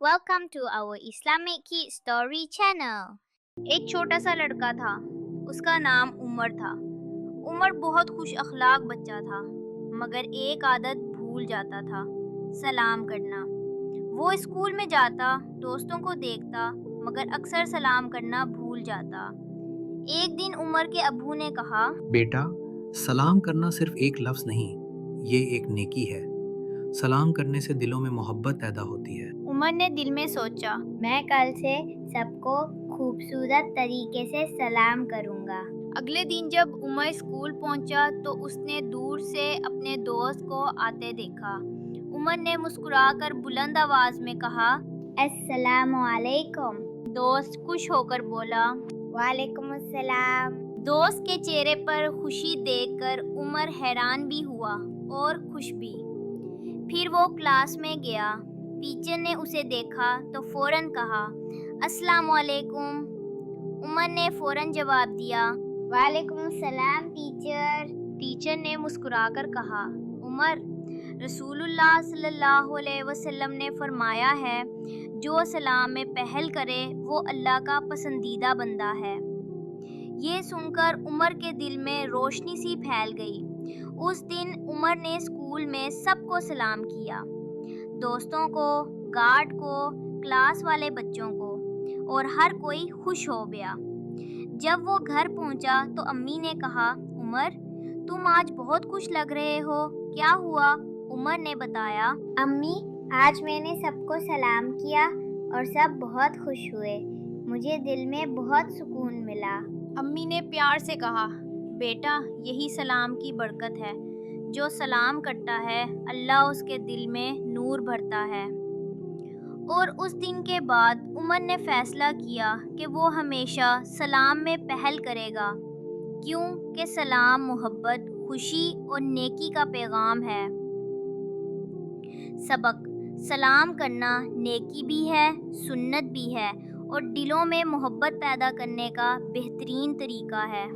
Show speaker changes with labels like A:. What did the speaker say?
A: Welcome to our Islamic Kid Story channel. एक छोटा सा लड़का था, उसका नाम उमर था। उमर बहुत खुश अखलाक बच्चा था, मगर एक आदत भूल जाता था, सलाम करना। वो स्कूल में जाता, दोस्तों को देखता, मगर अक्सर सलाम करना भूल जाता। एक दिन उमर के अब्बू ने कहा,
B: बेटा, सलाम करना सिर्फ एक लफ्ज़ नहीं, ये एक नेकी है। सलाम करने से दिलों में मोहब्बत पैदा होती है।
A: उमर ने दिल में सोचा, मैं कल से सबको खूबसूरत तरीके से सलाम करूंगा। अगले दिन जब उमर स्कूल पहुंचा तो उसने दूर से अपने दोस्त को आते देखा। उमर ने मुस्कुराकर बुलंद आवाज में कहा, अस्सलामु अलैकुम। दोस्त खुश होकर बोला, वालेकुम अस्सलाम। दोस्त के चेहरे पर खुशी देखकर उमर हैरान भी हुआ और खुश भी। फिर वो क्लास में गया। टीचर ने उसे देखा तो फौरन कहा, अस्सलामु अलैकुम। उमर ने फौरन जवाब दिया, वालेकुम सलाम टीचर। टीचर ने मुस्कुराकर कहा, उमर, रसूलुल्लाह सल्लल्लाहु अलैहि वसल्लम ने फरमाया है, जो सलाम में पहल करे वो अल्लाह का पसंदीदा बंदा है। ये सुनकर उमर के दिल में रोशनी सी फैल गई। उस दिन उमर ने स्कूल में सबको सलाम किया, दोस्तों को, गार्ड को, क्लास वाले बच्चों को, और हर कोई खुश हो गया। जब वो घर पहुंचा तो अम्मी ने कहा, उमर, तुम आज बहुत खुश लग रहे हो, क्या हुआ? उमर ने बताया, अम्मी, आज मैंने सबको सलाम किया और सब बहुत खुश हुए। मुझे दिल में बहुत सुकून मिला। अम्मी ने प्यार से कहा, बेटा, यही सलाम की बरकत है। जो सलाम करता है, अल्लाह उसके दिल में नूर भरता है। और उस दिन के बाद उमर ने फैसला किया कि वो हमेशा सलाम में पहल करेगा, क्योंकि सलाम मोहब्बत, खुशी और नेकी का पैगाम है। सबक: सलाम करना नेकी भी है, सुन्नत भी है और दिलों में मोहब्बत पैदा करने का बेहतरीन तरीका है।